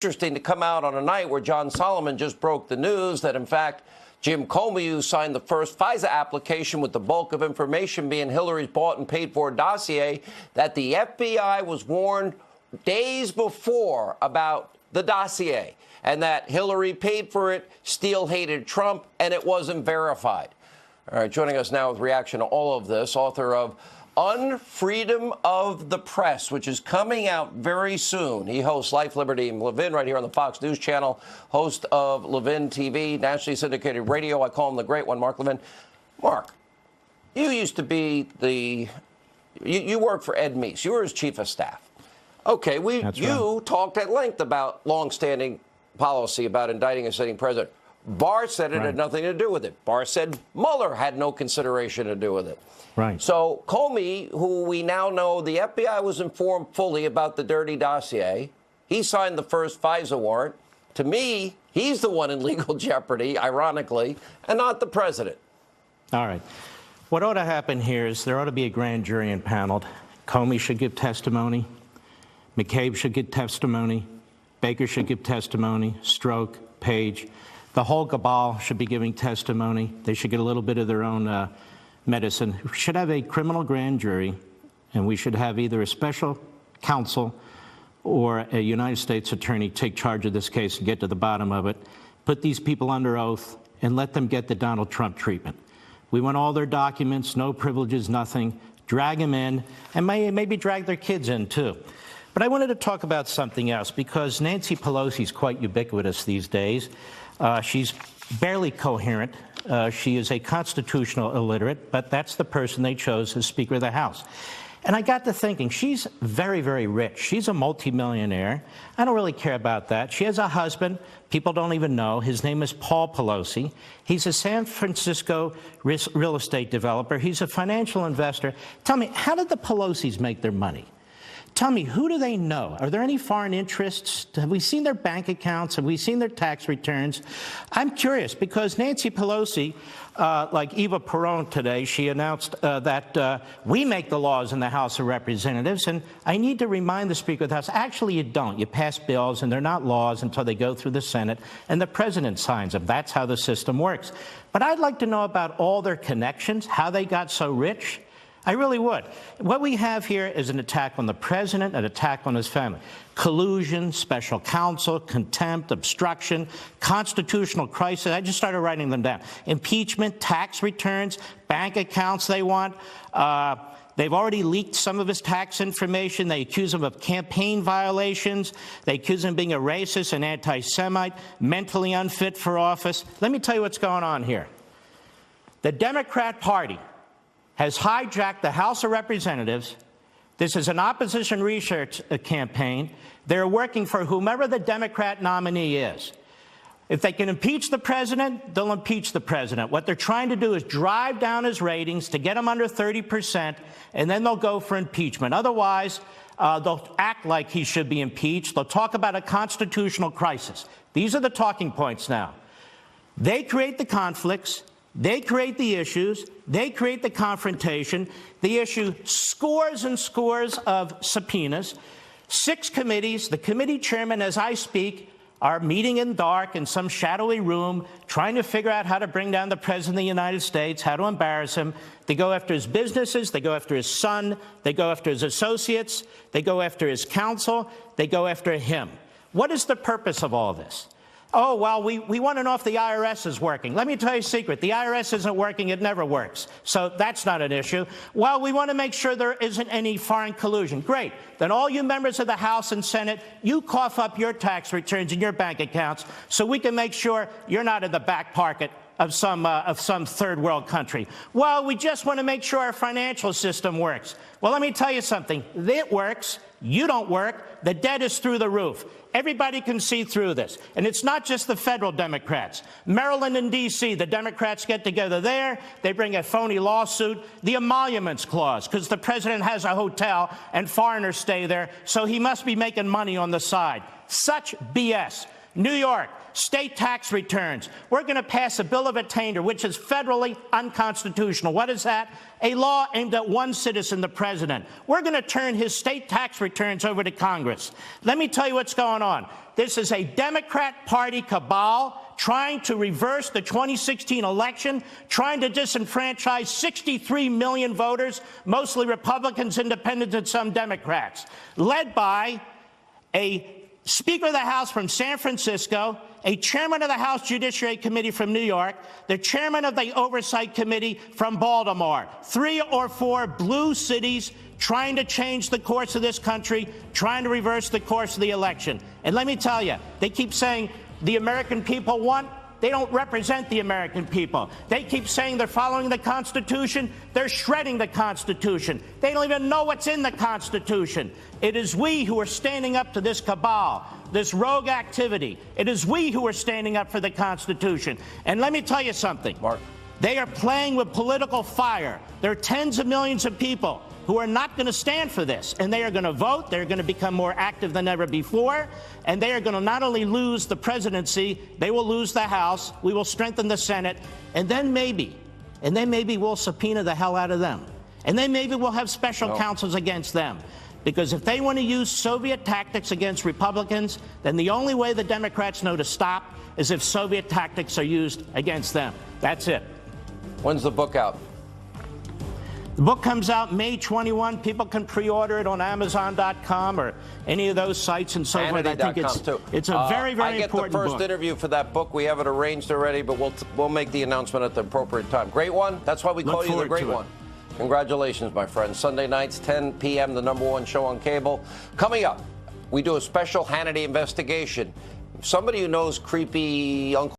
Interesting to come out on a night where John Solomon just broke the news that, in fact, Jim Comey, who signed the first FISA application with the bulk of information being Hillary's bought and paid for dossier, that the FBI was warned days before about the dossier and that Hillary paid for it, Steele hated Trump, and it wasn't verified. All right, joining us now with reaction to all of this, author of Unfreedom of the Press, which is coming out very soon. He hosts Life, Liberty, and Levin right here on the Fox News Channel, host of Levin TV, nationally syndicated radio. I call him the great one, Mark Levin. Mark, you used to be you worked for Ed Meese. You were his chief of staff. Okay, you talked at length about longstanding policy about indicting a sitting president. Barr said it had nothing to do with it. Barr said Mueller had no consideration to do with it. Right. So Comey, who we now know the FBI was informed fully about the dirty dossier, he signed the first FISA warrant. To me, he's the one in legal jeopardy, ironically, and not the president. All right. What ought to happen here is there ought to be a grand jury impaneled. Comey should give testimony. McCabe should give testimony. Baker should give testimony. Strzok, Page. The whole cabal should be giving testimony. They should get a little bit of their own medicine. We should have a criminal grand jury, and we should have either a special counsel or a United States attorney take charge of this case and get to the bottom of it, put these people under oath, and let them get the Donald Trump treatment. We want all their documents, no privileges, nothing. Drag them in, and maybe drag their kids in, too. But I wanted to talk about something else, because Nancy Pelosi is quite ubiquitous these days. She's barely coherent. She is a constitutional illiterate, but that's the person they chose as Speaker of the House. And I got to thinking, she's very, very rich. She's a multimillionaire. I don't really care about that. She has a husband people don't even know. His name is Paul Pelosi. He's a San Francisco real estate developer. He's a financial investor. Tell me, how did the Pelosi's make their money? Tell me, who do they know? Are there any foreign interests? Have we seen their bank accounts? Have we seen their tax returns? I'm curious, because Nancy Pelosi, like Eva Peron today, she announced that we make the laws in the House of Representatives, and I need to remind the Speaker of the House, actually you don't. You pass bills, and they're not laws until they go through the Senate, and the President signs them. That's how the system works. But I'd like to know about all their connections, how they got so rich. I really would. What we have here is an attack on the president, an attack on his family. Collusion, special counsel, contempt, obstruction, constitutional crisis. I just started writing them down. Impeachment, tax returns, bank accounts they want. They've already leaked some of his tax information. They accuse him of campaign violations. They accuse him of being a racist, an anti-Semite, mentally unfit for office. Let me tell you what's going on here. The Democrat Party has hijacked the House of Representatives. This is an opposition research campaign. They're working for whomever the Democrat nominee is. If they can impeach the president, they'll impeach the president. What they're trying to do is drive down his ratings to get him under 30%, and then they'll go for impeachment. Otherwise, they'll act like he should be impeached. They'll talk about a constitutional crisis. These are the talking points now. They create the conflicts. They create the issues. They create the confrontation. They issue scores and scores of subpoenas. 6 committees. The committee chairman, as I speak, are meeting in dark in some shadowy room, trying to figure out how to bring down the President of the United States, how to embarrass him. They go after his businesses. They go after his son. They go after his associates. They go after his counsel. They go after him. What is the purpose of all this? Oh, well, we want to know if the IRS is working. Let me tell you a secret. The IRS isn't working. It never works. So that's not an issue. Well, we want to make sure there isn't any foreign collusion. Great. Then all you members of the House and Senate, you cough up your tax returns and your bank accounts so we can make sure you're not in the back pocket of some third world country. Well, we just want to make sure our financial system works. Well, let me tell you something. It works. You don't work. The debt is through the roof. Everybody can see through this. And it's not just the federal Democrats. Maryland and D.C., the Democrats get together there. They bring a phony lawsuit, the emoluments clause, because the president has a hotel and foreigners stay there, so he must be making money on the side. Such BS. New York, state tax returns. We're going to pass a bill of attainder, which is federally unconstitutional. What is that? A law aimed at one citizen, the president. We're going to turn his state tax returns over to Congress. Let me tell you what's going on. This is a Democrat Party cabal trying to reverse the 2016 election, trying to disenfranchise 63 million voters, mostly Republicans, independents, and some Democrats, led by a Speaker of the House from San Francisco, a chairman of the House Judiciary Committee from New York, the chairman of the Oversight Committee from Baltimore. 3 or 4 blue cities trying to change the course of this country, trying to reverse the course of the election. And let me tell you, they keep saying the American people want. They don't represent the American people. They keep saying they're following the Constitution. They're shredding the Constitution. They don't even know what's in the Constitution. It is we who are standing up to this cabal, this rogue activity. It is we who are standing up for the Constitution. And let me tell you something. Mark. They are playing with political fire. There are tens of millions of people who are not going to stand for this, and they are going to vote. They're going to become more active than ever before, and they are going to not only lose the presidency, they will lose the House. We will strengthen the Senate, and then maybe we'll subpoena the hell out of them, and then maybe we'll have special counsels against them. Because if they want to use Soviet tactics against Republicans, then the only way the Democrats know to stop is if Soviet tactics are used against them. That's it. When's the book out? The book comes out May 21. People can pre-order it on Amazon.com or any of those sites and so forth. I think it's a very, very important book. I get the first interview for that book. We have it arranged already, but we'll make the announcement at the appropriate time. Great one. That's why we call you the Great One. Congratulations, my friend. Sunday nights, 10 p.m., the #1 show on cable. Coming up, we do a special Hannity investigation. Somebody who knows creepy Uncle